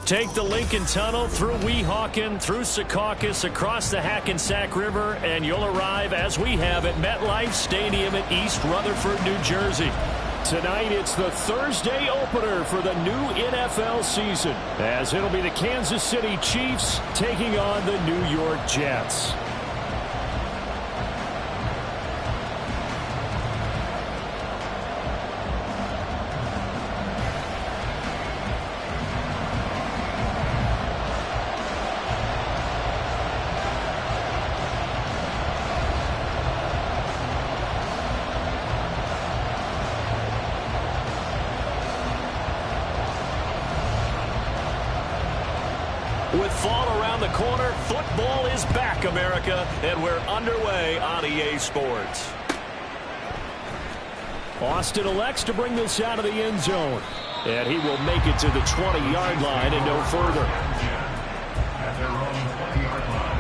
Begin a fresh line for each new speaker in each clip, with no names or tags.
Take the Lincoln Tunnel through Weehawken, through Secaucus, across the Hackensack River, and you'll arrive, as we have, at MetLife Stadium in East Rutherford, New Jersey. Tonight, it's the Thursday opener for the new NFL season, as it'll be the Kansas City Chiefs taking on the New York Jets. With fall around the corner, football is back, America, and we're underway on EA Sports. Austin elects to bring this out of the end zone, and he will make it to the 20-yard line and no further. At their own 20-yard line.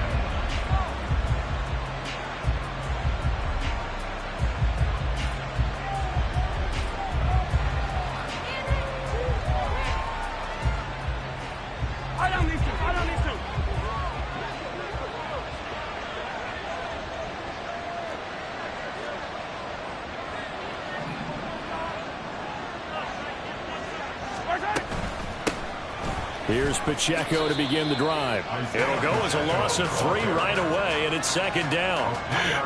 Here's Pacheco to begin the drive. It'll go as a loss of 3 right away, and it's second down.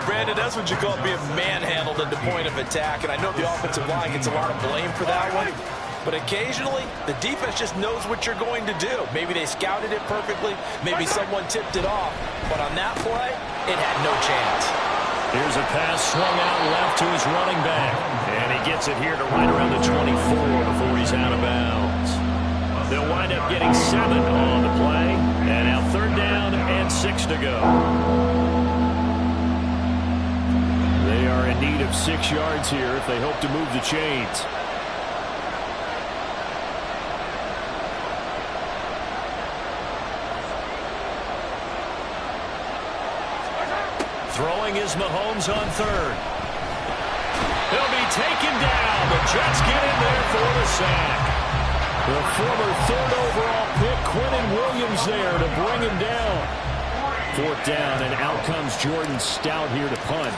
Brandon, that's what you call being manhandled at the point of attack, and I know the offensive line gets a lot of blame for that one. But occasionally, the defense just knows what you're going to do. Maybe they scouted it perfectly. Maybe someone tipped it off. But on that play, it had no chance.
Here's a pass swung out left to his running back. And he gets it here to right around the 24 before he's out of bounds. They'll wind up getting 7 on the play. And now 3rd down and 6 to go. They are in need of 6 yards here if they hope to move the chains. Throwing is Mahomes on 3rd. He'll be taken down. The Jets get in there for the sack. The former 3rd overall pick, Quinnen Williams, there to bring him down. 4th down, and out comes Jordan Stout here to punt.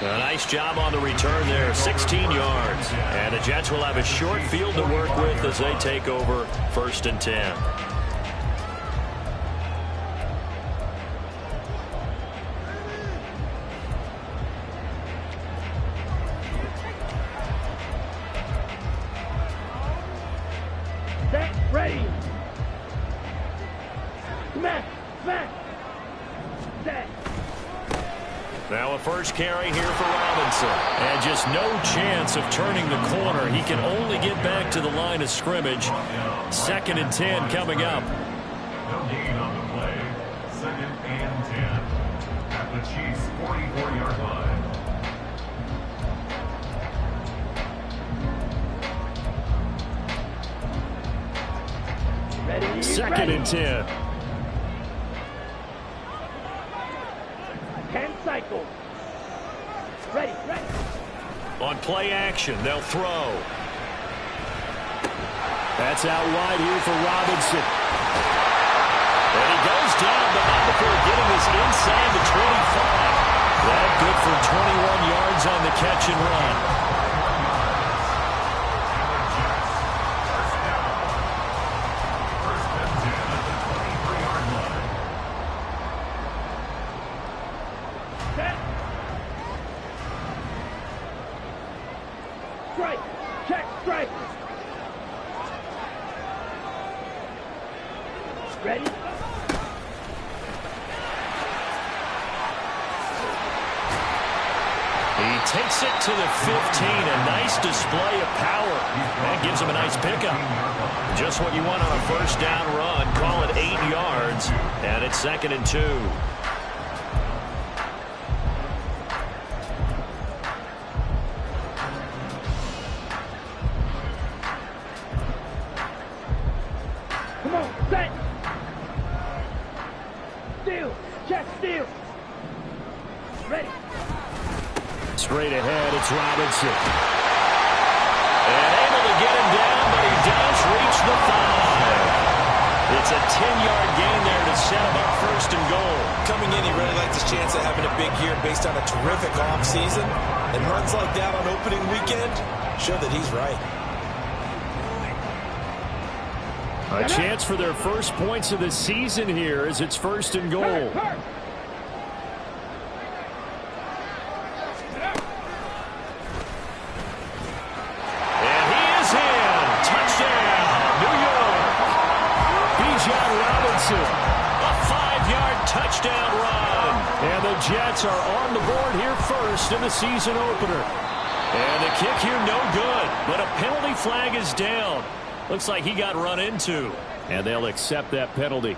A nice job on the return there, 16 yards. And the Jets will have a short field to work with as they take over 1st and 10.
Ready. Smack. Set.
Now a first carry here for Robinson. And just no chance of turning the corner. He can only get back to the line of scrimmage. 2nd and 10 coming up.
No gain on the play. 2nd and 10 at the Chiefs' 44-yard line.
Ready.
2nd and 10.
10 cycles. Ready.
On play action, they'll throw. That's out wide here for Robinson. And he goes down, but not before getting this inside the 25. That good for 21 yards on the catch and run.
Ready?
He takes it to the 15. A nice display of power. That gives him a nice pickup. Just what you want on a first down run. Call it 8 yards. And it's 2nd and 2.
Come on, set. steal. Check steal. Ready.
Straight ahead, it's Robinson. And able to get him down, but he does reach the 5. It's a 10-yard gain there to set him up first and goal.
Coming in, he really liked his chance of having a big year based on a terrific offseason. And runs like that on opening weekend show that he's right.
A chance for their first points of the season here as it's first and goal. And he is in. Touchdown, New York. Bijan Robinson, a 5-yard touchdown run. And the Jets are on the board here first in the season opener. And the kick here no good, but a penalty flag is down. Looks like he got run into, and they'll accept that penalty.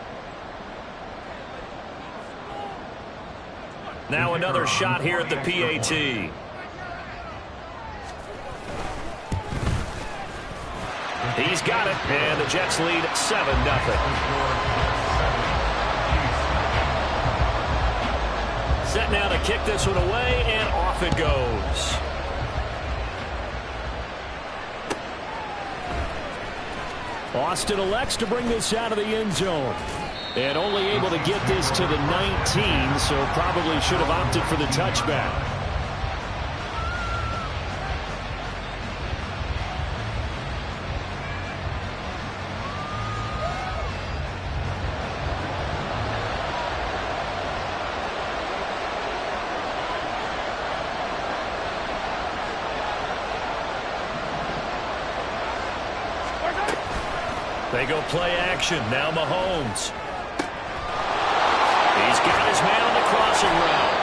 Now another shot here at the PAT. He's got it, and the Jets lead 7-0. Set now to kick this one away, and off it goes. Austin elects to bring this out of the end zone. And only able to get this to the 19, so probably should have opted for the touchback. They go play action. Now Mahomes. He's got his man on the crossing route.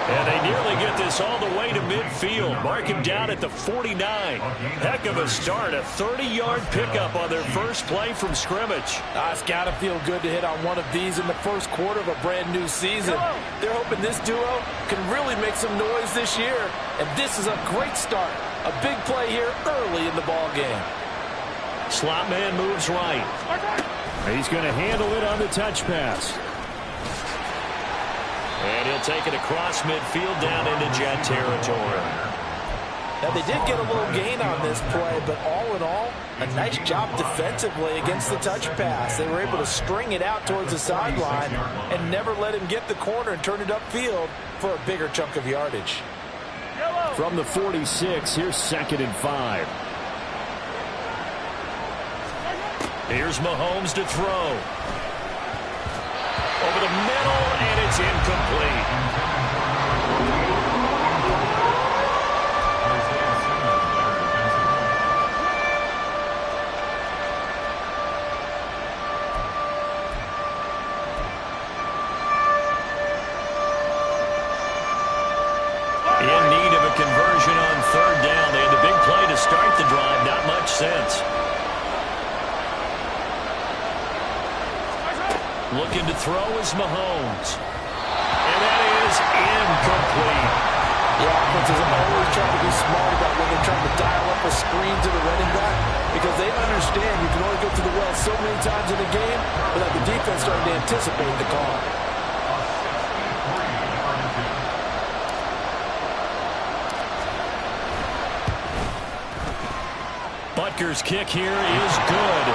And they nearly get this all the way to midfield. Mark him down at the 49. Heck of a start. A 30-yard pickup on their first play from scrimmage.
It's got to feel good to hit on one of these in the first quarter of a brand new season. They're hoping this duo can really make some noise this year. And this is a great start. A big play here early in the ball game.
Slot man moves right. He's going to handle it on the touch pass. And he'll take it across midfield down into Jet territory.
Now, they did get a little gain on this play, but all in all, a nice job defensively against the touch pass. They were able to string it out towards the sideline and never let him get the corner and turn it upfield for a bigger chunk of yardage.
From the 46, here's 2nd and 5. Here's Mahomes to throw. Over the middle, and it's incomplete. In need of a conversion on 3rd down. They had the big play to start the drive. Not much sense. Looking to throw is Mahomes. And that is incomplete.
The offense is always trying to be smart about when they're trying to dial up a screen to the running back, because they understand you can only go to the well so many times in a game without the defense starting to anticipate the call.
Butker's kick here is good.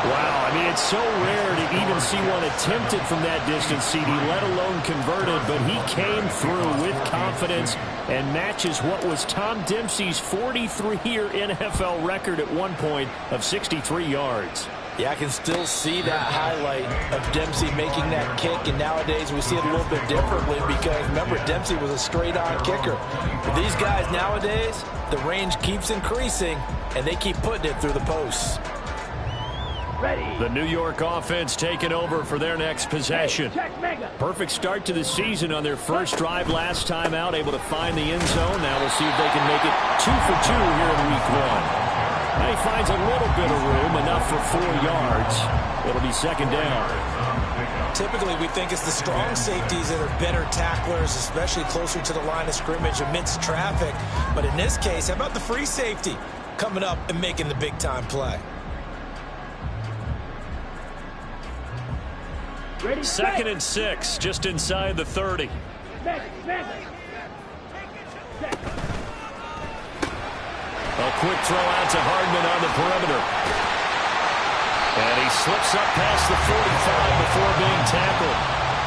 Wow, I mean, it's so rare to even see one attempted from that distance, CD, let alone converted, but he came through with confidence and matches what was Tom Dempsey's 43-year NFL record at one point of 63 yards.
Yeah, I can still see that highlight of Dempsey making that kick, and nowadays we see it a little bit differently because, remember, Dempsey was a straight-on kicker. But these guys nowadays, the range keeps increasing, and they keep putting it through the posts.
Ready.
The New York offense taking over for their next possession. Perfect start to the season on their first drive last time out, able to find the end zone. Now we'll see if they can make it 2 for 2 here in week 1. And he finds a little bit of room, enough for 4 yards. It'll be 2nd down.
Typically, we think it's the strong safeties that are better tacklers, especially closer to the line of scrimmage amidst traffic. But in this case, how about the free safety coming up and making the big-time play?
Ready,
Second and 6, just inside the 30.
Set.
A quick throw out to Hardman on the perimeter. And he slips up past the 45 before being tackled.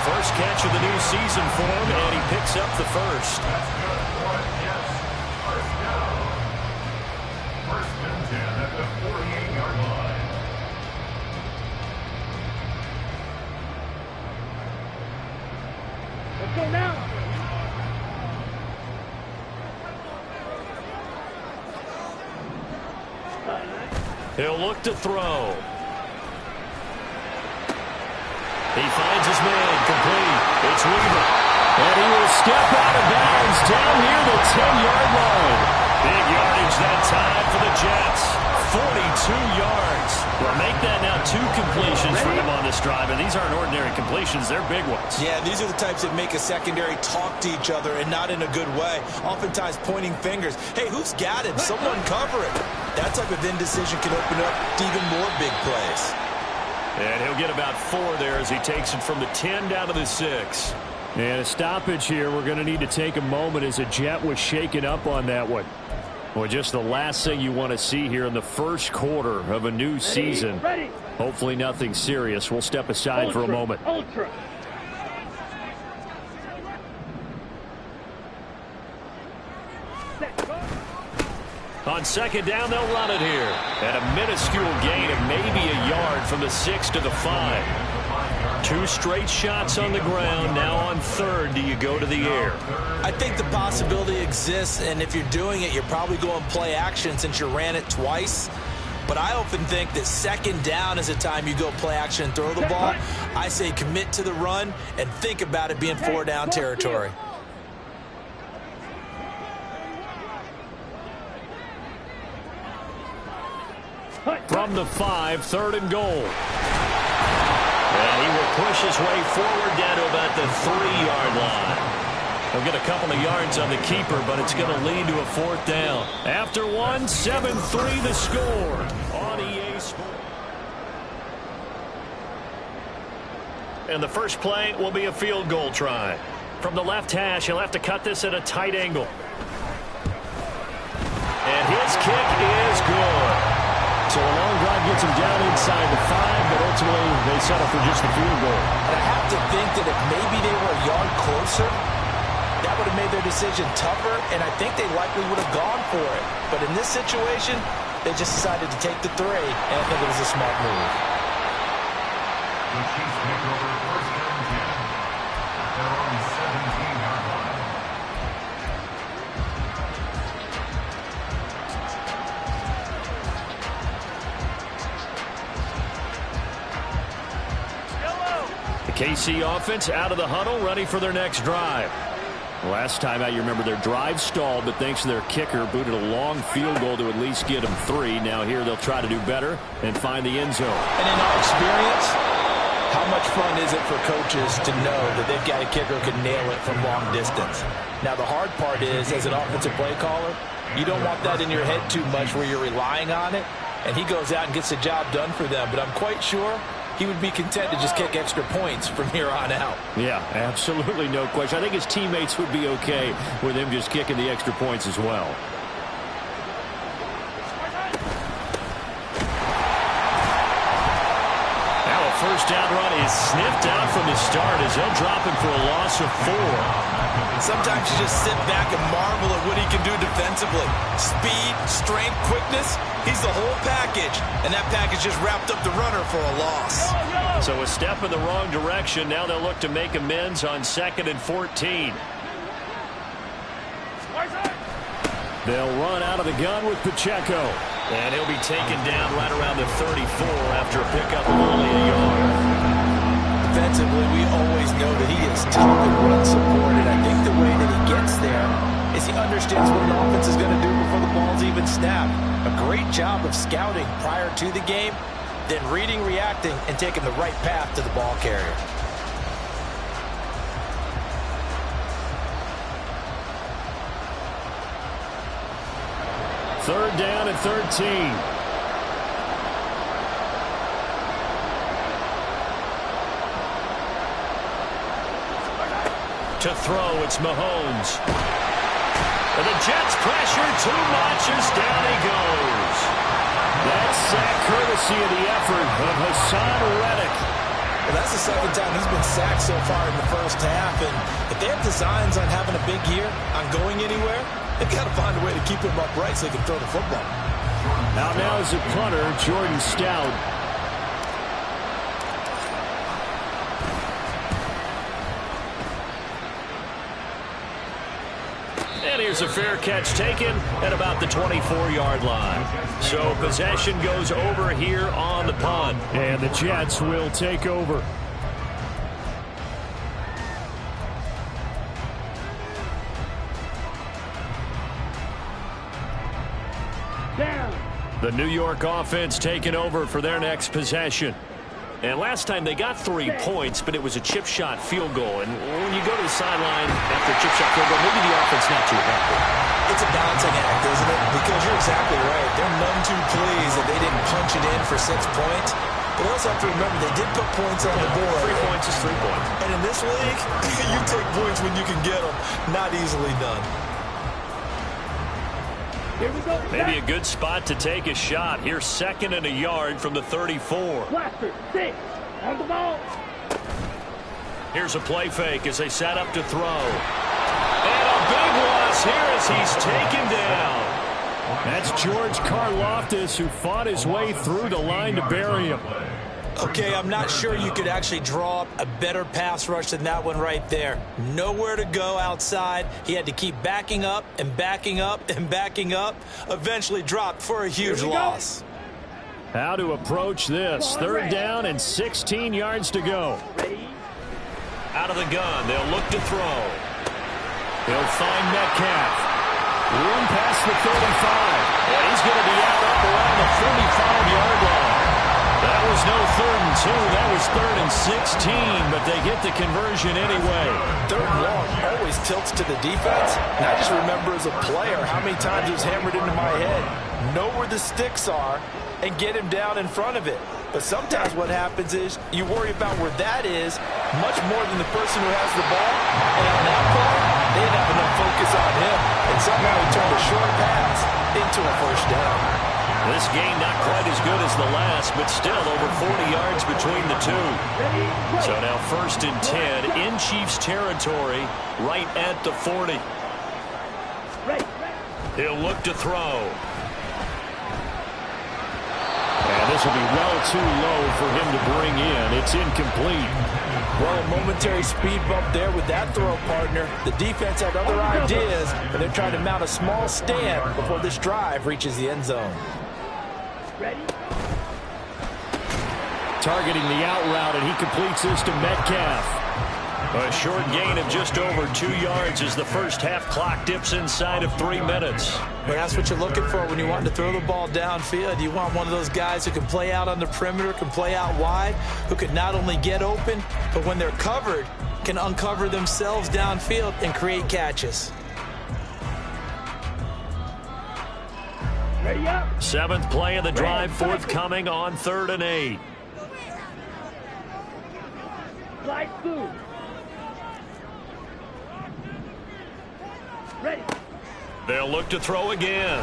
First catch of the new season for him, and he picks up the first.
That's good for it. Yes. First down. First and 10 at the 48-yard line.
Let's go now.
He'll look to throw. He finds his man, complete. It's Weaver. And he will step out of bounds down near the 10-yard line. Big yardage that time for the Jets. 42 yards. Well, make that now 2 completions for him on this drive. And these aren't ordinary completions. They're big ones.
Yeah, these are the types that make a secondary talk to each other and not in a good way. Oftentimes pointing fingers. Hey, who's got him? Someone cover it. That type of indecision can open up to even more big plays.
And he'll get about 4 there as he takes it from the 10 down to the 6. And a stoppage here. We're going to need to take a moment as a Jet was shaken up on that one. Well, just the last thing you want to see here in the first quarter of a new season. Hopefully nothing serious. We'll step aside for a moment.
Ultra.
On second down, they'll run it here. And a minuscule gain of maybe a yard from the 6 to the 5. 2 straight shots on the ground. Now on third, do you go to the air?
I think the possibility exists, and if you're doing it, you're probably going play action since you ran it twice. But I often think that second down is a time you go play action and throw the ball. I say commit to the run and think about it being 4 down territory.
From the 5, third and goal. And he will push his way forward down to about the 3-yard line. He'll get a couple of yards on the keeper, but it's going to lead to a 4th down. After 1, 7-3 the score on EA Sports. And the first play will be a field goal try. From the left hash, he'll have to cut this at a tight angle. And his kick is good. So a long drive gets him down inside the 5, but ultimately they settle for just the field goal.
And I have to think that if maybe they were a yard closer, that would have made their decision tougher, and I think they likely would have gone for it. But in this situation, they just decided to take the 3, and I think it was a smart move.
The Chiefs take over first and 10 at their own 17-yard line.
The KC offense out of the huddle, ready for their next drive. Last time out, you remember their drive stalled, but thanks to their kicker, booted a long field goal to at least get them 3. Now here they'll try to do better and find the end zone.
And in our experience, how much fun is it for coaches to know that they've got a kicker who can nail it from long distance? Now the hard part is, as an offensive play caller, you don't want that in your head too much where you're relying on it, and he goes out and gets the job done for them. But I'm quite sure he would be content to just kick extra points from here on out.
Yeah, absolutely no question. I think his teammates would be okay with him just kicking the extra points as well. Now a first down run is sniffed out from the start as they'll drop him for a loss of 4.
Sometimes you just sit back and marvel at what he can do defensively. Speed, strength, quickness. He's the whole package, and that package just wrapped up the runner for a loss.
So a step in the wrong direction. Now they'll look to make amends on 2nd and 14. They'll run out of the gun with Pacheco. And he'll be taken down right around the 34 after a pickup of only a yard.
Defensively, we always know that he is tough and run supported. I think the way that he gets there is he understands what an offense is going to do before the ball's even snapped. A great job of scouting prior to the game, then reading, reacting, and taking the right path to the ball carrier.
Third down and 13. To throw, it's Mahomes. And the Jets pressure too much as down he goes. That's sack courtesy of the effort of Hassan Reddick.
Well, that's the second time he's been sacked so far in the first half. And if they have designs on having a big year, on going anywhere, they've got to find a way to keep him upright so they can throw the football.
Out now is a punter, Jordan Stout. And here's a fair catch taken at about the 24-yard line. So possession goes over here on the punt. And the Jets will take over.
Down.
The New York offense taking over for their next possession. And last time they got 3 points, but it was a chip shot field goal. And when you go to the sideline after a chip shot field goal, maybe the offense not too happy.
It's a balancing act, isn't it? Because you're exactly right. They're none too pleased that they didn't punch it in for 6 points. But also have to remember they did put points on the board.
3 points is 3 points.
And in this league, you take points when you can get them. Not easily done.
Here we go.
Maybe a good spot to take a shot. Here's 2nd and a yard from the 34.
Blaster, 6. On the ball.
Here's a play fake as they set up to throw. And a big loss here as he's taken down. That's George Karlaftis, who fought his way through the line to bury him.
Okay, I'm not sure you could actually draw up a better pass rush than that one right there. Nowhere to go outside. He had to keep backing up and backing up and backing up. Eventually dropped for a huge loss.
How to approach this. 3rd down and 16 yards to go.
Ready.
Out of the gun, they'll look to throw. He'll find Metcalf. Room past the 35. And he's going to be out up around the 35-yard line. That was no 3rd and 2. That was 3rd and 16, but they get the conversion anyway.
3rd and long always tilts to the defense. And I just remember as a player how many times it was hammered into my head. Know where the sticks are and get him down in front of it. But sometimes what happens is you worry about where that is much more than the person who has the ball. And on that play, they didn't have enough focus on him. And somehow he turned a short pass into a 1st down.
This game not quite as good as the last, but still over 40 yards between the two. So now 1st and 10 in Chiefs territory right at the 40. He'll look to throw. And this will be well too low for him to bring in. It's incomplete.
Well, a momentary speed bump there with that throw, partner. The defense had other ideas, but they're trying to mount a small stand before this drive reaches the end zone.
Ready.
Targeting the out route, and he completes this to Metcalf. A short gain of just over 2 yards as the first half clock dips inside of 3 minutes.
Well, that's what you're looking for when you want to throw the ball downfield. You want one of those guys who can play out on the perimeter, can play out wide, who can not only get open, but when they're covered, can uncover themselves downfield and create catches.
Ready up.
7th play of the drive forthcoming on 3rd and 8.
Slide through. Ready.
They'll look to throw again.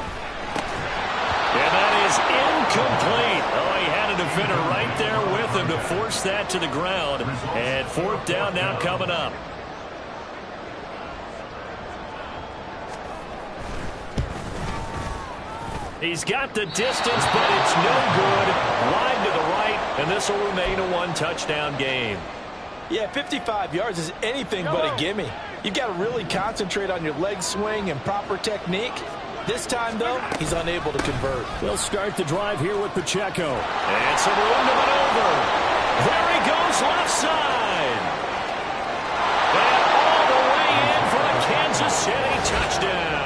And that is incomplete. Oh, he had a defender right there with him to force that to the ground. And 4th down now coming up. He's got the distance, but it's no good. Wide to the right, and this will remain a 1-touchdown game.
Yeah, 55 yards is anything but a gimme. You've got to really concentrate on your leg swing and proper technique. This time, though, he's unable to convert.
They'll start the drive here with Pacheco. And some room to maneuver. There he goes left side. And all the way in for a Kansas City touchdown.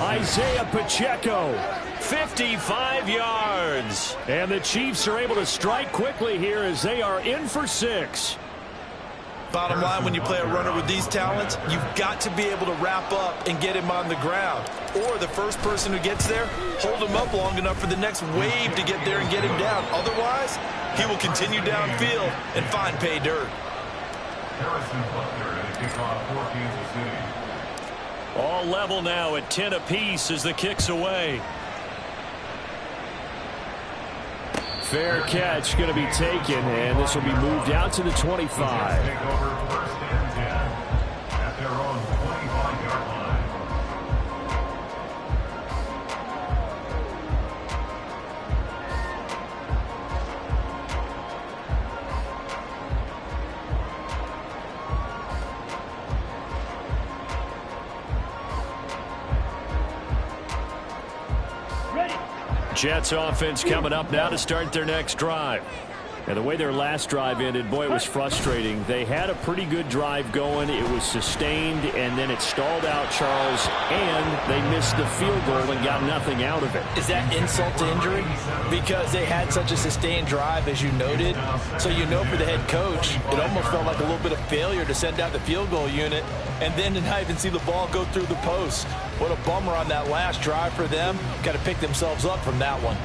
Isaiah Pacheco, 55 yards. And the Chiefs are able to strike quickly here as they are in for 6.
Bottom line, when you play a runner with these talents, you've got to be able to wrap up and get him on the ground. Or the first person who gets there, hold him up long enough for the next wave to get there and get him down. Otherwise, he will continue downfield and find pay dirt.
Harrison Butler to kick off for Kansas City.
All level now at 10 apiece as the kick's away. Fair catch going to be taken, and this will be moved out to the 25.
Take over first and 10 at their own 25-yard line.
Jets offense coming up now to start their next drive. And the way their last drive ended, boy, it was frustrating. They had a pretty good drive going. It was sustained, and then it stalled out, Charles, and they missed the field goal and got nothing out of it.
Is that insult to injury? Because they had such a sustained drive, as you noted. So you know for the head coach, it almost felt like a little bit of failure to send out the field goal unit and then to not even see the ball go through the post. What a bummer on that last drive for them. Got to pick themselves up from that one.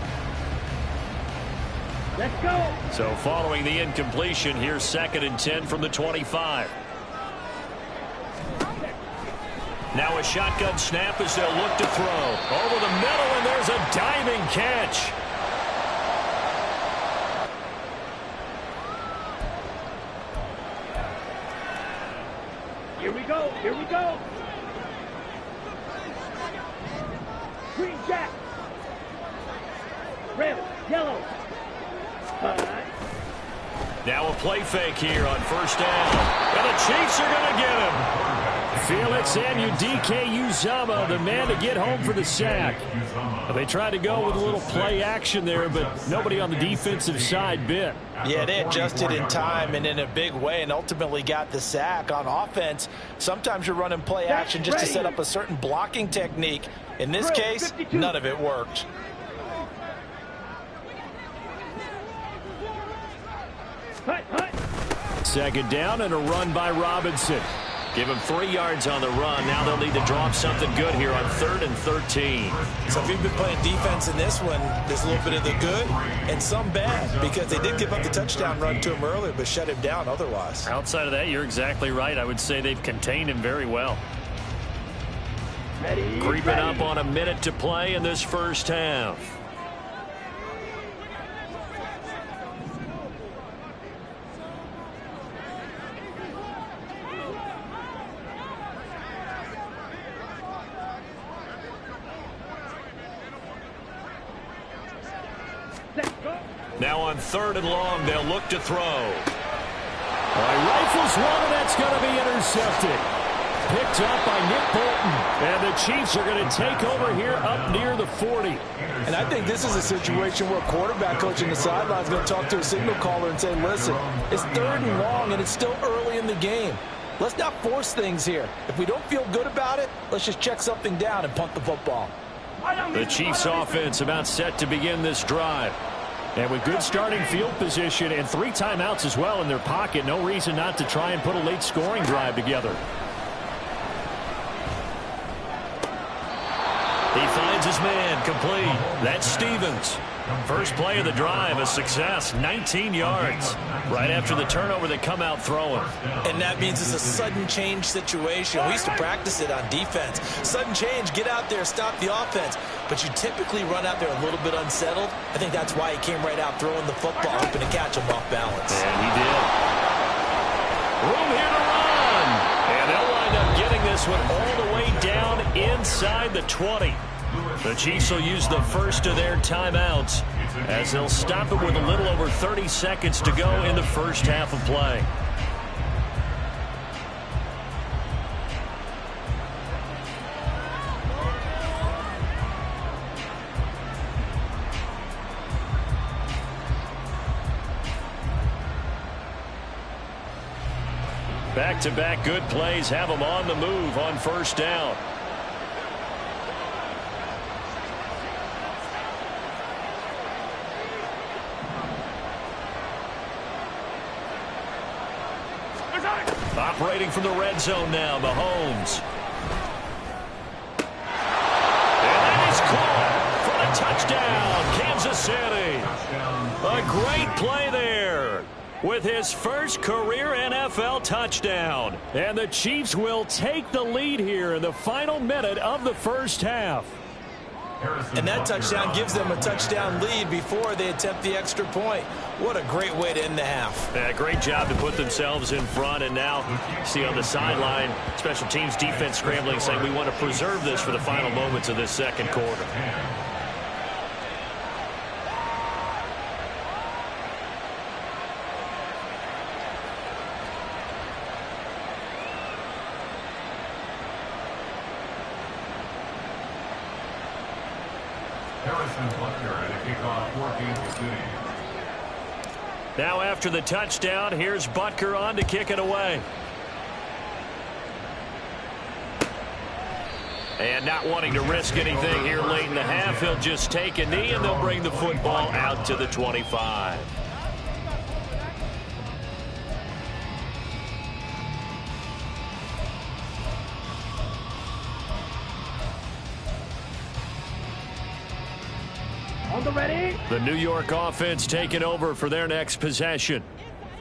Let's go.
So following the incompletion, here's 2nd and 10 from the 25. Now a shotgun snap as they'll look to throw. Over the middle, and there's a diving catch.
Here we go. Here we go. Green jack. Red, yellow.
Now a play fake here on first down. And the Chiefs are going to get him. Felix Anudike-Uzomah, the man to get home for the sack. They tried to go with a little play action there, but nobody on the defensive side bit.
Yeah, they adjusted in time and in a big way and ultimately got the sack. On offense, sometimes you're running play action just to set up a certain blocking technique. In this case, none of it worked.
Second down and a run by Robinson. Give him 3 yards on the run. Now they'll need to draw up something good here on 3rd and 13.
So if you've been playing defense in this one, there's a little bit of the good and some bad, because they did give up the touchdown run to him earlier but shut him down otherwise.
Outside of that, you're exactly right. I would say they've contained him very well. Creeping up on a minute to play in this first half. Now on 3rd and long, they'll look to throw. Rifles one, and that's going to be intercepted. Picked up by Nick Bolton. And the Chiefs are going to take over here up near the 40.
And I think this is a situation where a quarterback coach in the sideline is going to talk to a signal caller and say, listen, it's 3rd and long, and it's still early in the game. Let's not force things here. If we don't feel good about it, let's just check something down and punt the football.
The Chiefs offense about set to begin this drive. And with good starting field position and 3 timeouts as well in their pocket, no reason not to try and put a late scoring drive together. He finds his man, complete. That's Stevens. First play of the drive, a success, 19 yards. Right after the turnover, they come out throwing.
And that means it's a sudden change situation. We used to practice it on defense. Sudden change, get out there, stop the offense. But you typically run out there a little bit unsettled. I think that's why he came right out throwing the football, hoping to catch him off balance.
And he did. Room here to run. And they'll wind up getting this one all the way down inside the 20. The Chiefs will use the first of their timeouts as they'll stop it with a little over 30 seconds to go in the first half of play. Back-to-back good plays have them on the move on first down. Operating from the red zone now, Mahomes. And he's caught for a touchdown, Kansas City. A great play there. with his first career NFL touchdown. And the Chiefs will take the lead here in the final minute of the first half.
And that touchdown gives them a touchdown lead before they attempt the extra point. What a great way to end the half.
Yeah, great job to put themselves in front. And now, see on the sideline, special teams defense scrambling, saying we want to preserve this for the final moments of this second quarter. Now after the touchdown, here's Butker on to kick it away. And not wanting to risk anything here late in the half, he'll just take a knee and they'll bring the football out to the 25. The New York offense taking over for their next possession.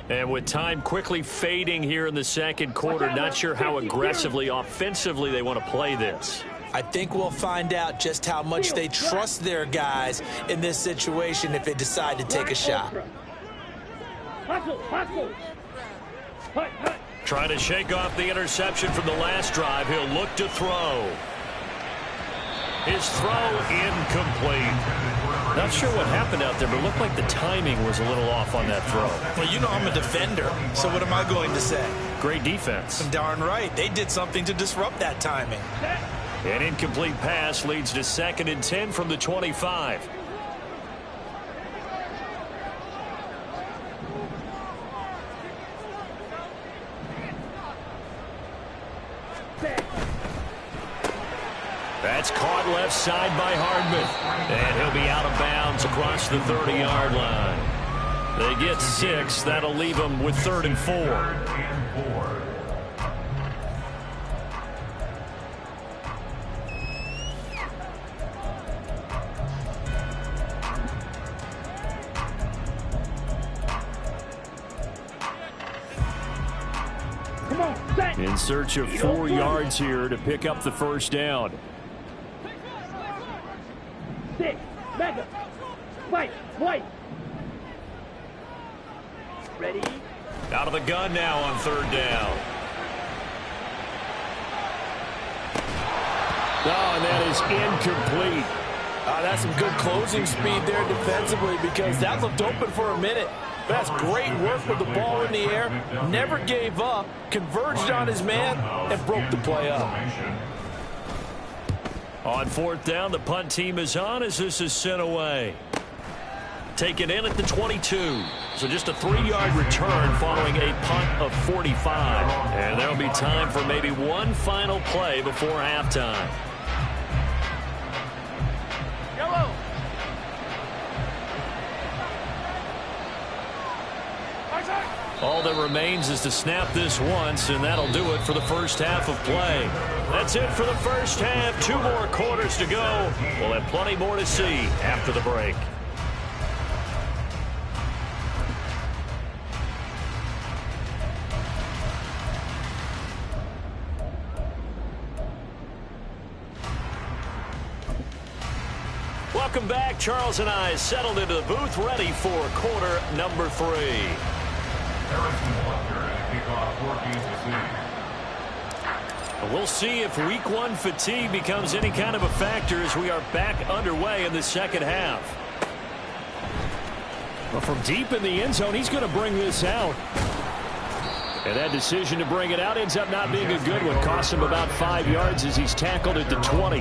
And with time quickly fading here in the second quarter, not sure how aggressively, offensively they want to play this.
I think we'll find out just how much they trust their guys in this situation if they decide to take a shot.
Trying to shake off the interception from the last drive. He'll look to throw. His throw incomplete. Not sure what happened out there, but it looked like the timing was a little off on that throw.
Well, you know I'm a defender, so what am I going to say?
Great defense.
Darn right. They did something to disrupt that timing.
An incomplete pass leads to 2nd and 10 from the 25. That's caught left side by Hardman. And he'll be out of bounds across the 30-yard line. They get 6. That'll leave them with 3rd and 4. In search of 4 yards here to pick up the first down.
6, mega, fight, white. Ready?
Out of the gun now on 3rd down. Oh, and that is incomplete.
That's some good closing speed there defensively because that looked open for a minute. That's great work with the ball in the air. Never gave up, converged on his man, and broke the play up.
On 4th down, the punt team is on as this is sent away. Taken in at the 22. So just a 3-yard return following a punt of 45. And there'll be time for maybe one final play before halftime.
Yellow.
All that remains is to snap this once, and that'll do it for the first half of play. That's it for the first half. 2 more quarters to go. We'll have plenty more to see after the break. Welcome back. Charles and I settled into the booth, ready for quarter number 3. We'll see if week 1 fatigue becomes any kind of a factor as we are back underway in the second half. Well, from deep in the end zone, he's going to bring this out. And that decision to bring it out ends up not being a good one. Cost him about 5 yards as he's tackled at the 20.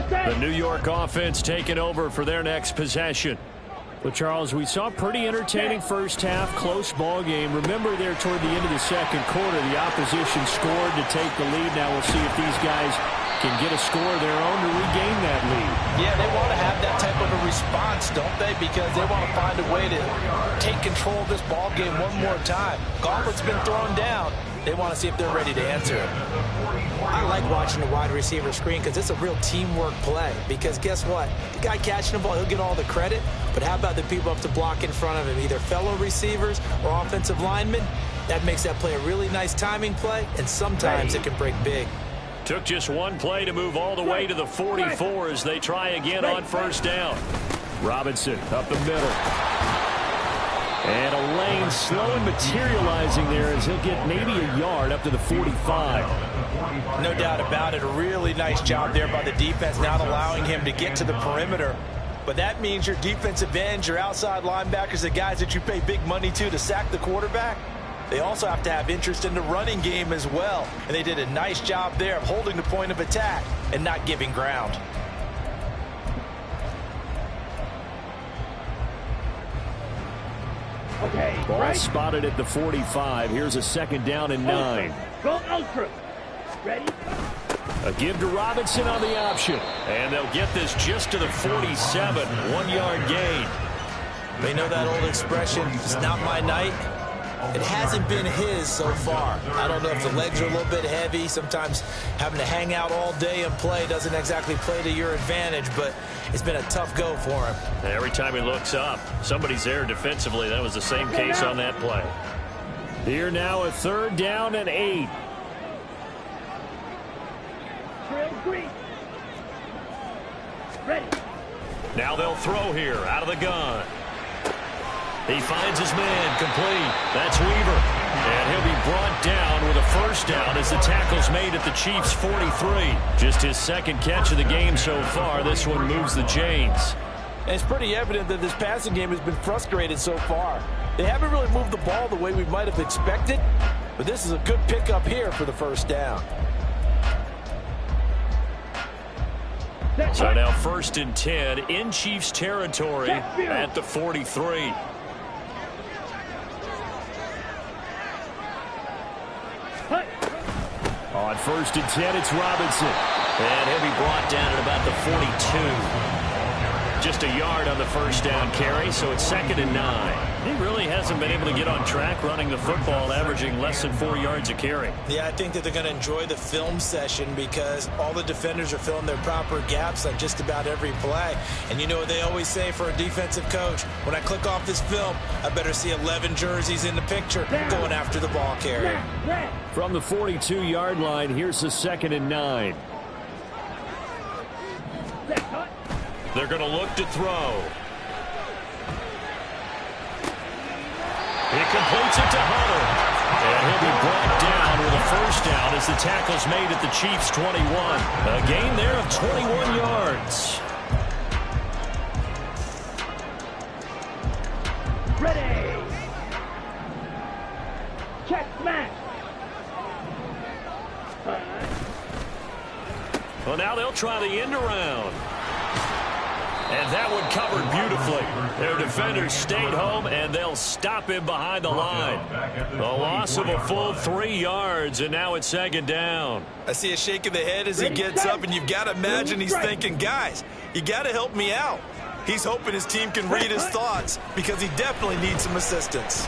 The New York offense taking over for their next possession. Well, Charles, we saw a pretty entertaining first half, close ball game. Remember there toward the end of the second quarter, the opposition scored to take the lead. Now we'll see if these guys can get a score of their own to regain that lead.
Yeah, they want to have that type of a response, don't they? Because they want to find a way to take control of this ball game one more time. Gauntlet's been thrown down. They want to see if they're ready to answer it.
I like watching the wide receiver screen because it's a real teamwork play. Because guess what? The guy catching the ball, he'll get all the credit. But how about the people up to block in front of him, either fellow receivers or offensive linemen? That makes that play a really nice timing play, and sometimes it can break big.
Took just one play to move all the way to the 44 as they try again on first down. Robinson up the middle. And a lane slowly materializing there as he'll get maybe a yard up to the 45.
No doubt about it. A really nice job there by the defense, not allowing him to get to the perimeter. But that means your defensive ends, your outside linebackers, the guys that you pay big money to sack the quarterback, they also have to have interest in the running game as well. And they did a nice job there of holding the point of attack and not giving ground.
Okay,
Ball
right.
spotted at the 45. Here's a second down and 9.
Go ultra. Ready?
A give to Robinson on the option. And they'll get this just to the 47. 1 yard gain.
They know that old expression, it's not my night. It hasn't been his so far. I don't know if the legs are a little bit heavy. Sometimes having to hang out all day and play doesn't exactly play to your advantage, but it's been a tough go for him.
Every time he looks up, somebody's there defensively. That was the same case on that play. Here now a third down and 8.
Trail green. Ready.
Now they'll throw here out of the gun. He finds his man complete. That's Weaver. And he'll be brought down with a first down as the tackle's made at the Chiefs' 43. Just his second catch of the game so far. This one moves the chains.
And it's pretty evident that this passing game has been frustrated so far. They haven't really moved the ball the way we might have expected, but this is a good pickup here for the first down.
So now 1st and 10 in Chiefs territory at the 43. On 1st and 10, it's Robinson. And he'll be brought down at about the 42. Just a yard on the first down carry, so it's 2nd and 9. He really hasn't been able to get on track running the football, averaging less than 4 yards a carry.
Yeah, I think that they're going to enjoy the film session because all the defenders are filling their proper gaps on just about every play. And you know what they always say for a defensive coach? When I click off this film, I better see 11 jerseys in the picture going after the ball carrier.
From the 42-yard line, here's the 2nd and 9. They're going to look to throw. He completes it to Hunter. And he'll be brought down with a first down as the tackle's made at the Chiefs' 21. A gain there of 21 yards.
Ready. Check smash.
Well, now they'll try the end around. And that one covered beautifully. Their defenders stayed home, and they'll stop him behind the line. The loss of a full 3 yards, and now it's 2nd down.
I see a shake of the head as he gets up, and you've got to imagine he's thinking, guys, you got to help me out. He's hoping his team can read his thoughts because he definitely needs some assistance.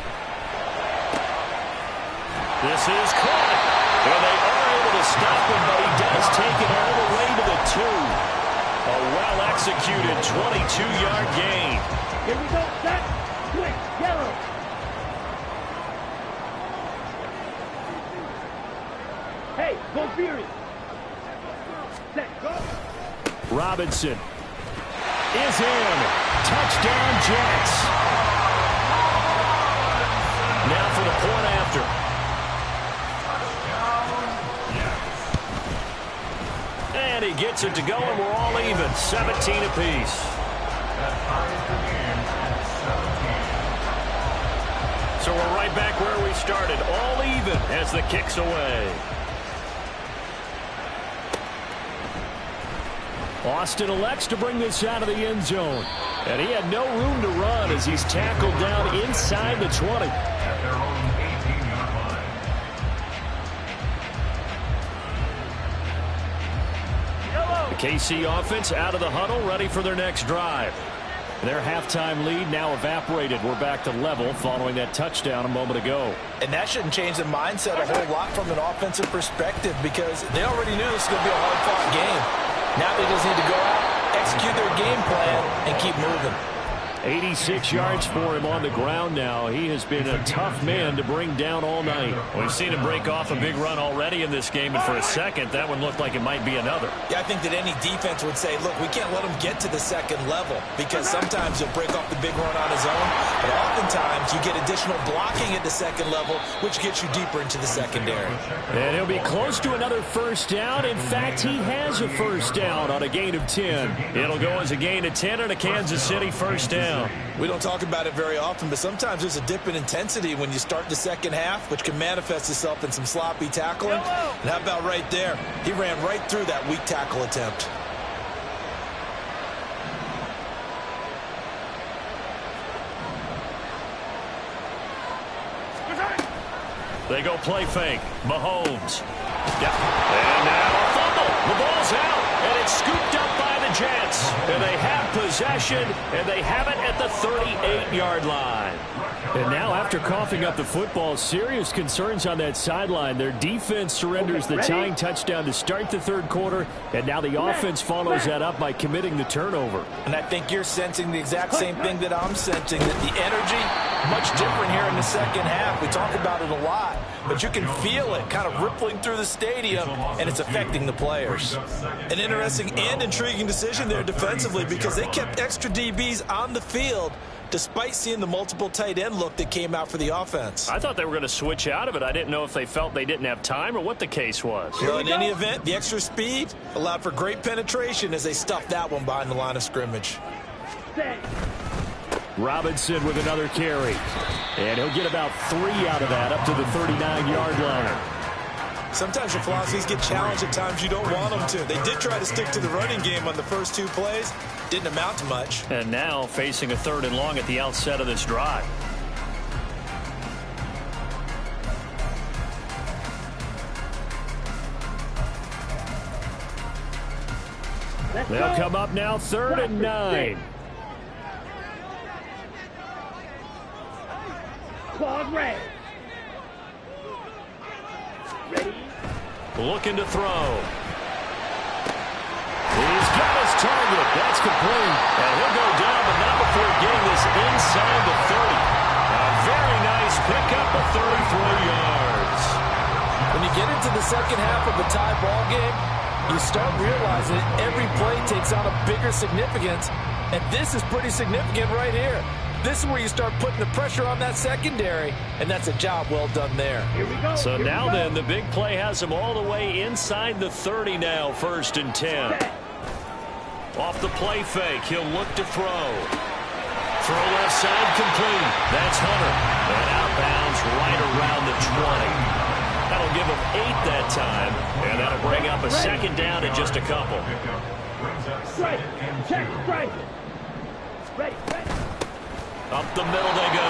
This is caught. And they are able to stop him, but he does take it all the way to the 2. A well-executed 22-yard gain.
Here we go, set, switch, yellow. Hey, go Fury. Set, go.
Robinson is in. Touchdown, Jets. Now for the point after. And he gets it to go, and we're all even. 17 apiece. So we're right back where we started. All even as the kick's away. Austin elects to bring this out of the end zone. And he had no room to run as he's tackled down inside the 20.
At their own 18-yard line.
The KC offense out of the huddle, ready for their next drive. Their halftime lead now evaporated. We're back to level following that touchdown a moment ago.
And that shouldn't change the mindset a whole lot from an offensive perspective because they already knew this was going to be a hard-fought game. Now they just need to go out, execute their game plan, and keep moving.
86 yards for him on the ground now. He has been a tough man to bring down all night. We've seen him break off a big run already in this game, and for a second, that one looked like it might be another.
Yeah, I think that any defense would say, look, we can't let him get to the second level because sometimes he'll break off the big run on his own, but oftentimes you get additional blocking at the second level, which gets you deeper into the secondary.
And he'll be close to another first down. In fact, he has a first down on a gain of 10. It'll go as a gain of 10 and a Kansas City first down.
We don't talk about it very often, but sometimes there's a dip in intensity when you start the second half, which can manifest itself in some sloppy tackling. And how about right there? He ran right through that weak tackle attempt.
They go play fake. Mahomes. Yep. And now a fumble. The ball's out, and it's scooped up by the Jets. And they have possession, and they have it at the 38-yard line. And now, after coughing up the football, serious concerns on that sideline. Their defense surrenders the tying touchdown to start the third quarter, and now the offense follows that up by committing the turnover.
And I think you're sensing the exact same thing that I'm sensing, that the energy, much different here in the second half. We talk about it a lot, but you can feel it kind of rippling through the stadium, and it's affecting the players. An interesting and intriguing decision there defensively because they kept extra DBs on the field despite seeing the multiple tight end look that came out for the offense.
I thought they were going to switch out of it. I didn't know if they felt they didn't have time or what the case was.
Well, in any event, the extra speed allowed for great penetration as they stuffed that one behind the line of scrimmage.
Robinson with another carry. And he'll get about 3 out of that up to the 39-yard line.
Sometimes your philosophies get challenged at times you don't want them to. They did try to stick to the running game on the first 2 plays. Didn't amount to much.
And now facing a 3rd and long at the outset of this drive. They'll come up now 3rd and 9.
Claude Ray. Ready?
Looking to throw. He's got his target. That's complete. And he'll go down, but not before getting this inside the 30. A very nice pickup of 33 yards.
When you get into the second half of a tie ball game, you start realizing that every play takes on a bigger significance, and this is pretty significant right here. This is where you start putting the pressure on that secondary, and that's a job well done there.
Here we go.
So now then, the big play has him all the way inside the 30 now, 1st and 10. Off the play fake, he'll look to throw. Throw left side complete. That's Hunter. And outbounds right around the 20. That'll give him 8 that time, and that'll bring up a 2nd down and just a couple.
Strike. Check. Strike. Ready.
Up the middle they go.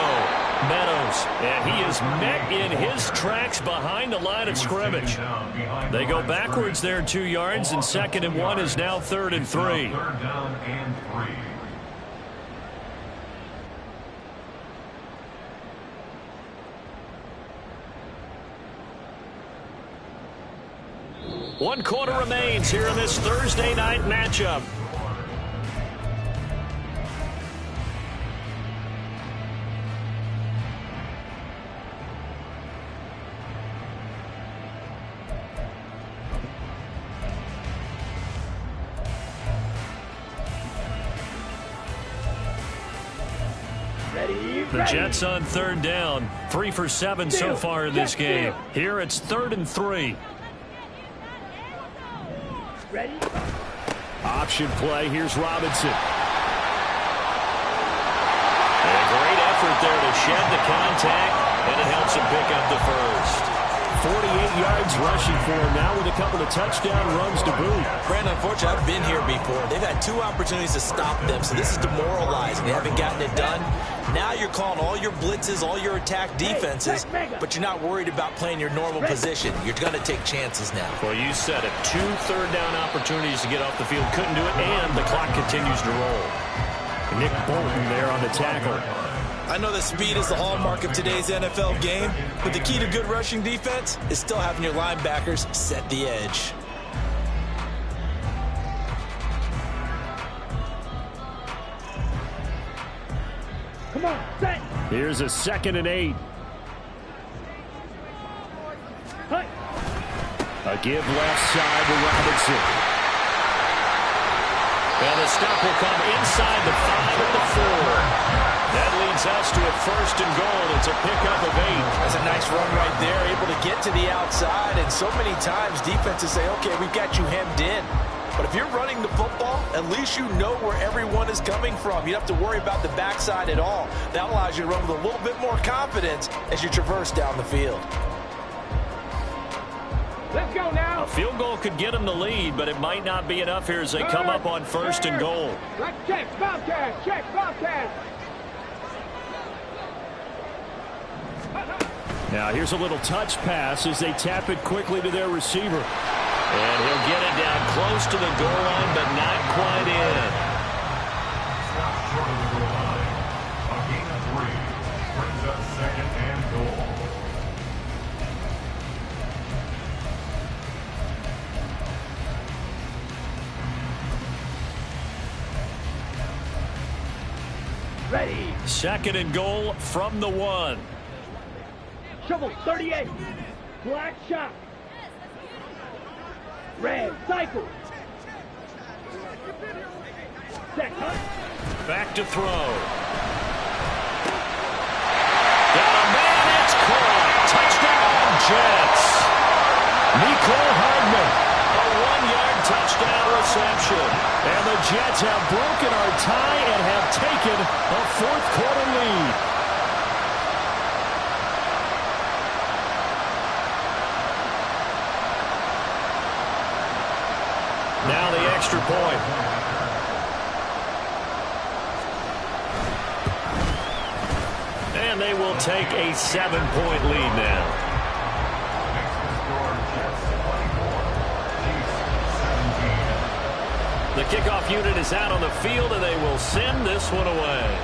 Meadows, and he is met in his tracks behind the line of scrimmage. They go backwards there 2 yards, and 2nd and 1 is now 3rd and 3.
3rd down and 3.
One quarter remains here in this Thursday night matchup. The Jets on 3rd down. 3 for 7 so far in this game. Here it's 3rd and 3.
Ready?
Option play. Here's Robinson. A great effort there to shed the contact, and it helps him pick up the first. 48 yards rushing for him now with a couple of touchdown runs to boot.
Brandon, unfortunately, I've been here before. They've had 2 opportunities to stop them, so this is demoralizing. They haven't gotten it done. Now you're calling all your blitzes, all your attack defenses, but you're not worried about playing your normal position. You're going to take chances now.
Well, you said it. 2 third-down opportunities to get off the field. Couldn't do it, and the clock continues to roll. Nick Bolton there on the tackle.
I know that speed is the hallmark of today's NFL game, but the key to good rushing defense is still having your linebackers set the edge.
Come on, set.
Here's a 2nd and 8.
Hey.
A give left side to Robinson. And the stop will come inside the 5 at the 4. That leads us to a 1st and goal. It's a pickup of 8.
That's a nice run right there, able to get to the outside. And so many times defenses say, okay, we've got you hemmed in. But if you're running the football, at least you know where everyone is coming from. You don't have to worry about the backside at all. That allows you to run with a little bit more confidence as you traverse down the field.
Let's go now.
A field goal could get them the lead, but it might not be enough here as they come up on 1st and goal.
Let's check, Bobcat, check, Bobcat.
Now here's a little touch pass as they tap it quickly to their receiver. And he'll get it down close to the goal line, but not quite in.
Stop short of the goal line. A gain of 3 brings up 2nd and goal.
Ready.
2nd and goal from the 1.
Shovel 38. Black shot. Red cycle. Set cut.
Back to throw. Got a man, it's caught. Touchdown, Jets. Nicole Hardman, a 1-yard touchdown reception. And the Jets have broken our tie and have taken a 4th-quarter lead. Now the extra point. And they will take a 7-point lead now. The kickoff unit is out on the field, and they will send this one away.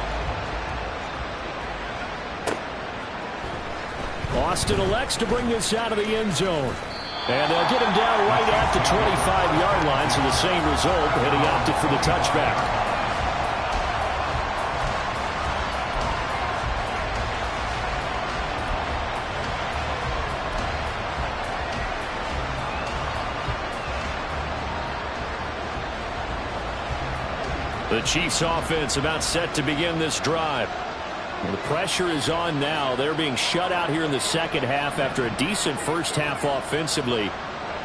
Austin elects to bring this out of the end zone. And they'll get him down right at the 25-yard line, so the same result, and he opted for the touchback. The Chiefs offense about set to begin this drive. Well, the pressure is on now. They're being shut out here in the 2nd half after a decent first half offensively.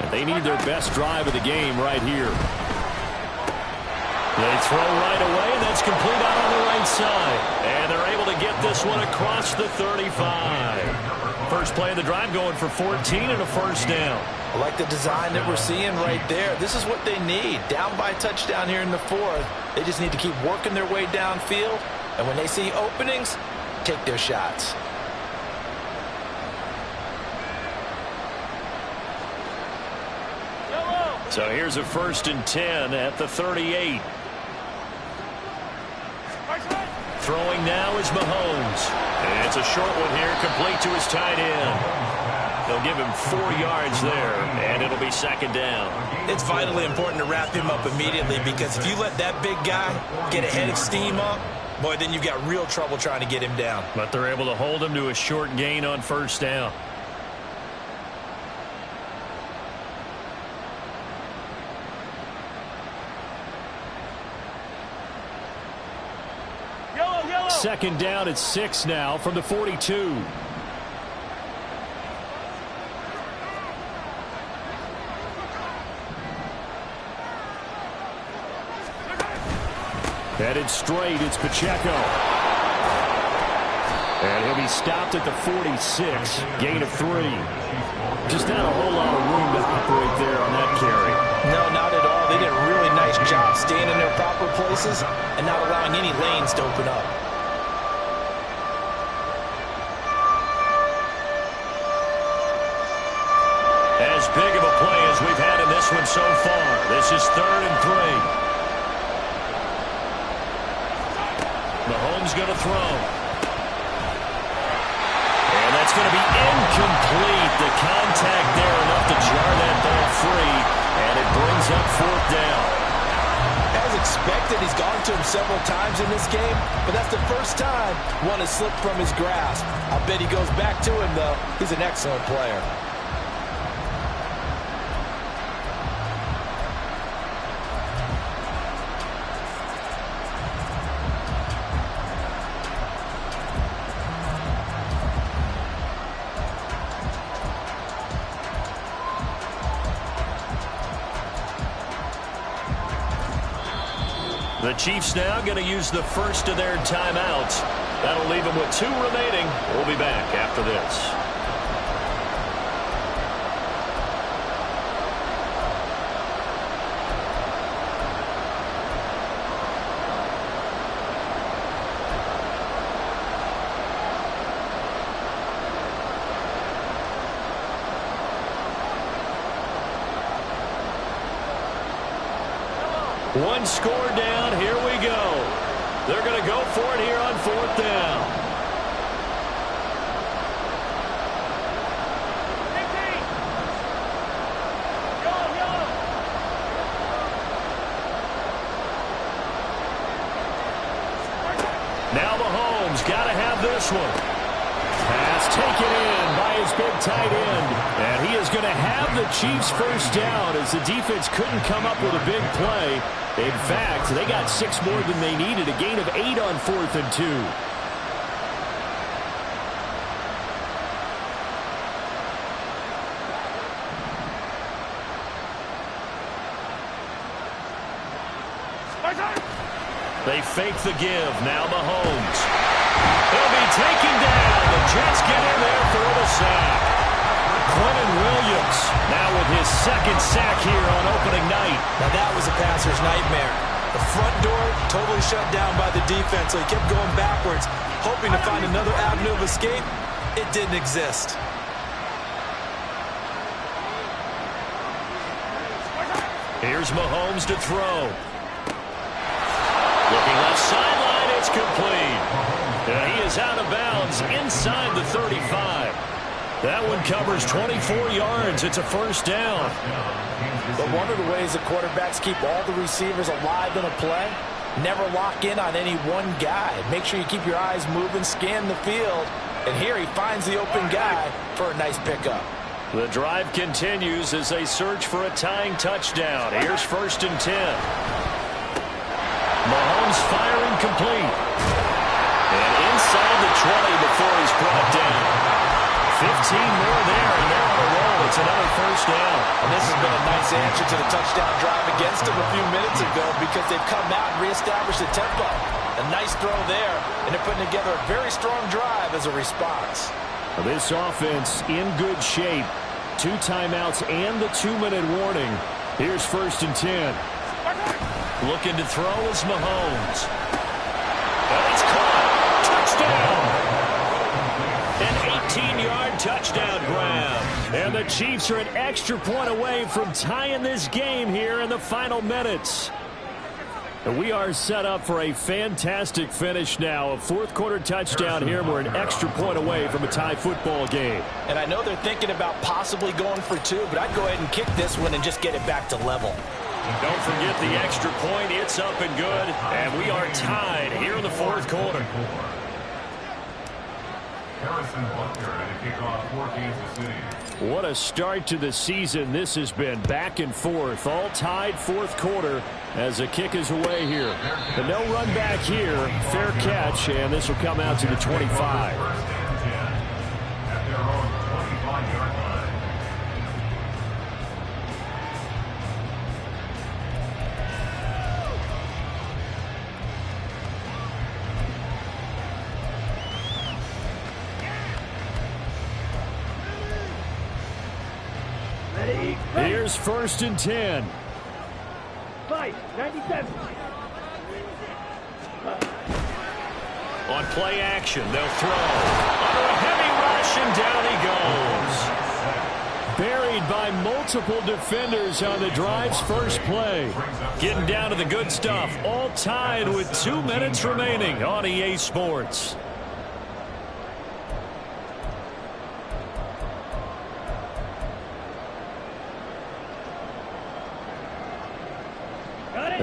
And they need their best drive of the game right here. They throw right away, and that's complete out on the right side. And they're able to get this one across the 35. First play of the drive going for 14 and a 1st down.
I like the design that we're seeing right there. This is what they need. Down by a touchdown here in the 4th. They just need to keep working their way downfield. And when they see openings, take their shots.
So here's a 1st and 10 at the 38. Throwing now is Mahomes. And it's a short one here, complete to his tight end. They'll give him 4 yards there, and it'll be 2nd down.
It's vitally important to wrap him up immediately, because if you let that big guy get a head of steam up, boy, then you've got real trouble trying to get him down.
But they're able to hold him to a short gain on 1st down.
Yellow.
2nd down at 6 now from the 42. Headed straight, it's Pacheco. And he'll be stopped at the 46, gain of 3. Just not a whole lot of room to operate there on that carry.
No, not at all. They did a really nice job staying in their proper places and not allowing any lanes to open up.
As big of a play as we've had in this one so far. This is 3rd and 3. Mahomes going to throw. And that's going to be incomplete. The contact there enough to jar that ball free. And it brings up 4th down.
As expected, he's gone to him several times in this game, but that's the first time one has slipped from his grasp. I'll bet he goes back to him, though. He's an excellent player.
The Chiefs now going to use the first of their timeouts. That'll leave them with 2 remaining. We'll be back after this. One score down. Here we go. They're going to go for it here on 4th down. Now Mahomes got to have this one. Pass taken in by his big tight end. And he is going to have the Chiefs first down as the defense couldn't come up with a big play. In fact, they got 6 more than they needed, a gain of 8 on 4th and 2. They fake the give. Now Mahomes. He'll be taken down. The Jets get in there for the sack. Quentin Williams now with his 2nd sack here on opening night.
Now that was a passer's nightmare. The front door totally shut down by the defense, so he kept going backwards, hoping to find another avenue of escape. It didn't exist.
Here's Mahomes to throw. Looking left sideline, it's complete. And he is out of bounds inside the 35. That one covers 24 yards. It's a first down.
But one of the ways the quarterbacks keep all the receivers alive in a play, never lock in on any one guy. Make sure you keep your eyes moving, scan the field. And here he finds the open guy for a nice pickup.
The drive continues as they search for a tying touchdown. Here's 1st and 10. Mahomes firing complete. And inside the 20 before he's brought down. 15 more there, and they're on a roll. It's another first down.
And this has been a nice answer to the touchdown drive against them a few minutes ago because they've come out and reestablished the tempo. A nice throw there, and they're putting together a very strong drive as a response.
This offense in good shape. 2 timeouts and the 2-minute warning. Here's 1st and 10. Looking to throw is Mahomes. And it's caught. Touchdown. An 18-yard touchdown grab. And the Chiefs are an extra point away from tying this game here in the final minutes. And we are set up for a fantastic finish now. A 4th quarter touchdown here. We're an extra point away from a tie football game.
And I know they're thinking about possibly going for 2, but I'd go ahead and kick this one and just get it back to level.
And don't forget the extra point. It's up and good. And we are tied here in the 4th quarter.
Harrison Butker to kick off for Kansas City.
What a start to the season this has been. Back and forth, all tied 4th quarter as the kick is away here. But no run back here. Fair catch, and this will come out to the 25.
First and 10 at their own 25-yard line.
Ready?
Here's 1st and 10.
5-97.
On play action, they'll throw. Under a heavy rush, and down he goes. Buried by multiple defenders on the drive's first play. Getting down to the good stuff. All tied with 2 minutes remaining on EA Sports.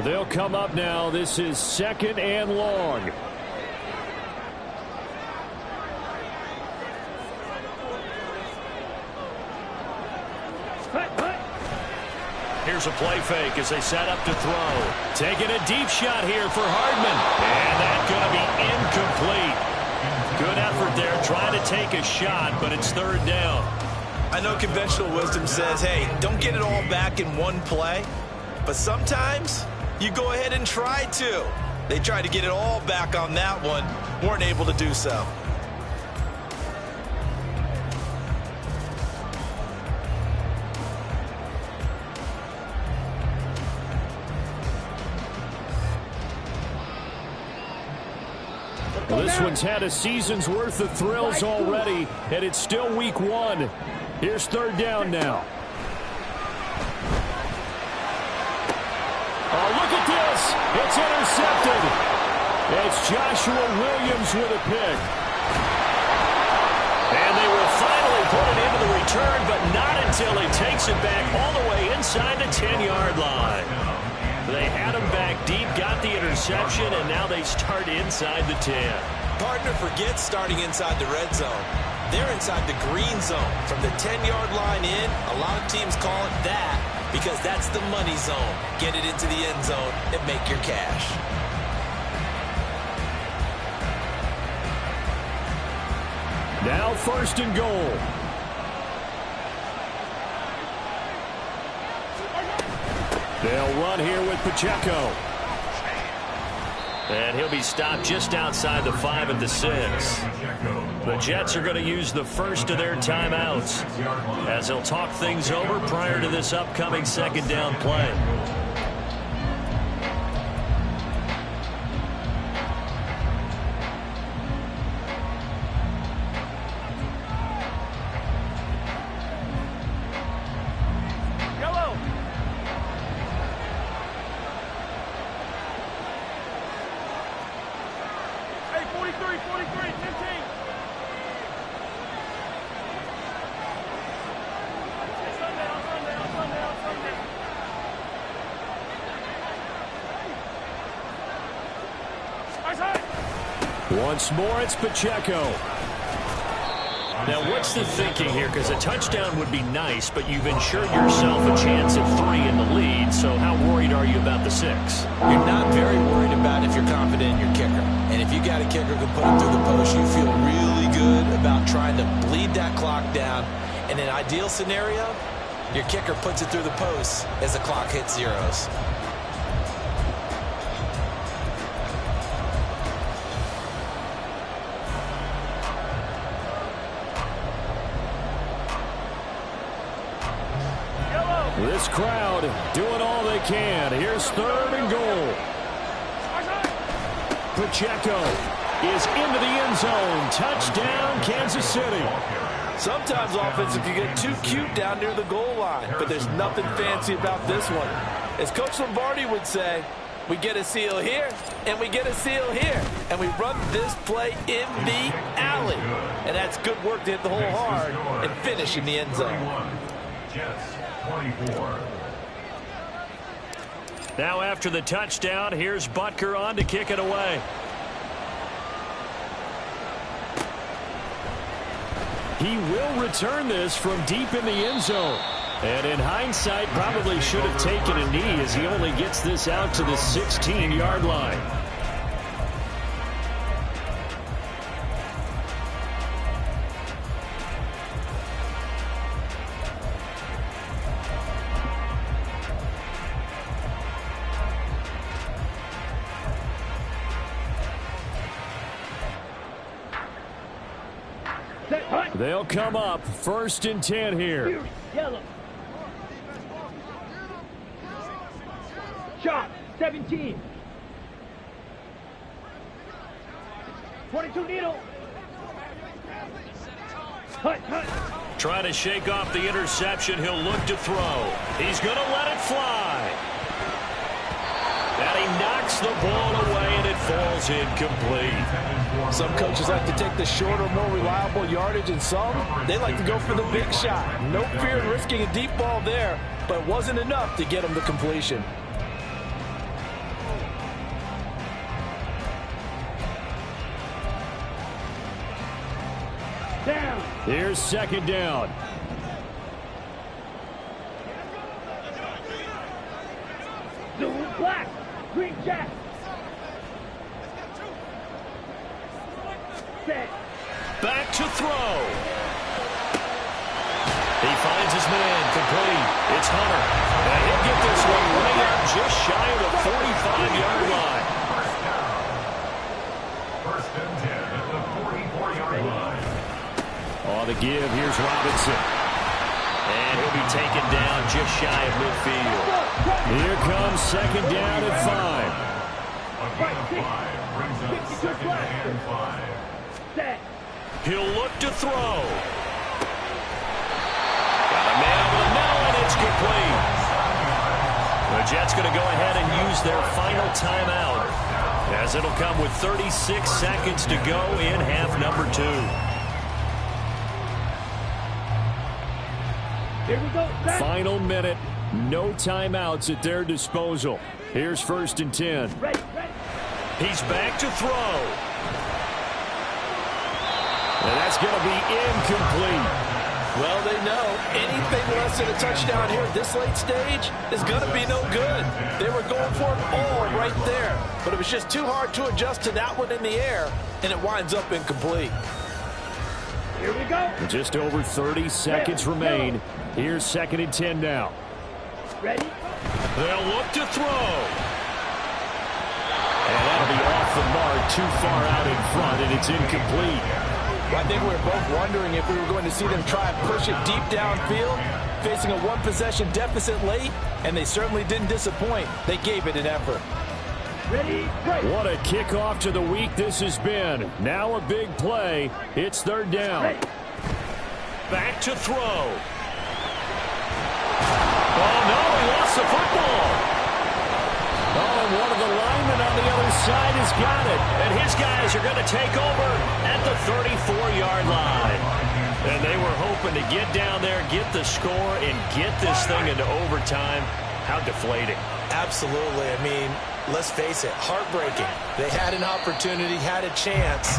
They'll come up now. This is 2nd and long. Here's a play fake as they set up to throw. Taking a deep shot here for Hardman. And that's going to be incomplete. Good effort there trying to take a shot, but it's 3rd down.
I know conventional wisdom says, hey, don't get it all back in one play. But sometimes you go ahead and try to. They tried to get it all back on that one. Weren't able to do so.
Well, this one's had a season's worth of thrills already, and it's still week 1. Here's 3rd down now. Oh, look at this. It's intercepted. It's Joshua Williams with a pick. And they will finally put it into the return, but not until he takes it back all the way inside the 10-yard line. They had him back deep, got the interception, and now they start inside the 10.
Partner forgets starting inside the red zone. They're inside the green zone. From the 10-yard line in, a lot of teams call it that because that's the money zone. Get it into the end zone and make your cash.
Now 1st and goal. They'll run here with Pacheco. And he'll be stopped just outside the 5 at the 6. The Jets are going to use the first of their timeouts as they'll talk things over prior to this upcoming 2nd down play. Once more, it's Pacheco. Now, what's the thinking here? Because a touchdown would be nice, but you've ensured yourself a chance at 3 in the lead. So how worried are you about the 6?
You're not very worried about if you're confident in your kicker. And if you got a kicker who can put it through the post, you feel really good about trying to bleed that clock down. In an ideal scenario, your kicker puts it through the post as the clock hits zeros.
This crowd doing all they can. Here's 3rd and goal. Pacheco is into the end zone. Touchdown, Kansas City.
Sometimes offensive can get too cute down near the goal line, but there's nothing fancy about this one. As Coach Lombardi would say, we get a seal here, and we get a seal here, and we run this play in the alley. And that's good work to hit the hole hard and finish in the end zone.
Jets, 24.
Now after the touchdown, here's Butker on to kick it away. He will return this from deep in the end zone. And in hindsight, probably should have taken a knee as he only gets this out to the 16-yard line.
Set, hunt.
They'll come up 1st and 10 here.
Yellow. Shot, 17. 22 needle. Hut.
Trying to shake off the interception. He'll look to throw. He's going to let it fly. And he knocks the ball away, and it falls incomplete.
Some coaches like to take the shorter, more reliable yardage, and some, they like to go for the big shot. No fear in risking a deep ball there, but it wasn't enough to get him to completion.
Down.
Here's second down.
Blue, black. Green jack. Set.
Back to throw. He finds his man, complete. It's Hunter. And he'll get this one way up just shy of the 45-yard line.
First and 10 at the 44-yard line.
On the give, here's Robinson. And he'll be taken down just shy of midfield. Here comes second down at 5.
A gain of 5 brings up second and 5.
Set.
He'll look to throw. Got a man over the middle, and it's complete. The Jets going to go ahead and use their final timeout, as it'll come with 36 seconds to go in half number 2.
Here we go. Set.
Final minute. No timeouts at their disposal. Here's first and 10.
Ready.
He's back to throw. And that's going to be incomplete.
Well, they know anything less than a touchdown here at this late stage is going to be no good. They were going for it all right there, but it was just too hard to adjust to that one in the air, and it winds up incomplete.
Here we go.
Just over 30 seconds remain. Here's second and 10 now.
Ready.
They'll look to throw. And that'll be off the mark, too far out in front, and it's incomplete.
I think we were both wondering if we were going to see them try and push it deep downfield, facing a one-possession deficit late, and they certainly didn't disappoint. They gave it an effort.
Ready. Right.
What a kickoff to the week this has been. Now a big play. It's third down.
Ready.
Back to throw. Oh, no, he lost the football. Oh, and one of the linemen on the other side has got it. And his guys are going to take over at the 34-yard line. And they were hoping to get down there, get the score, and get this thing into overtime. How deflating.
Absolutely. I mean, let's face it, heartbreaking. They had an opportunity, had a chance,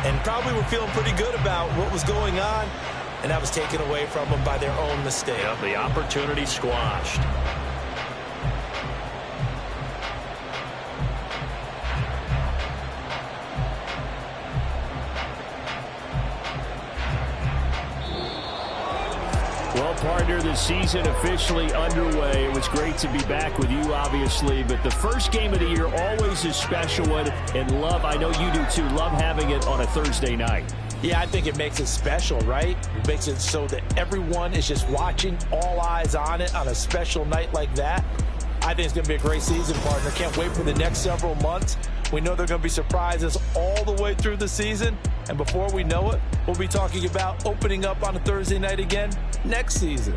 and probably were feeling pretty good about what was going on, and that was taken away from them by their own mistake.
Yep, the opportunity squashed. Well, partner, the season officially underway. It was great to be back with you, obviously, but the first game of the year always a special one, and love, I know you do too, love having it on a Thursday night.
Yeah, I think it makes it special, right? It makes it so that everyone is just watching, all eyes on it on a special night like that. I think it's going to be a great season, partner. Can't wait for the next several months. We know there are going to be surprises all the way through the season. And before we know it, we'll be talking about opening up on a Thursday night again next season.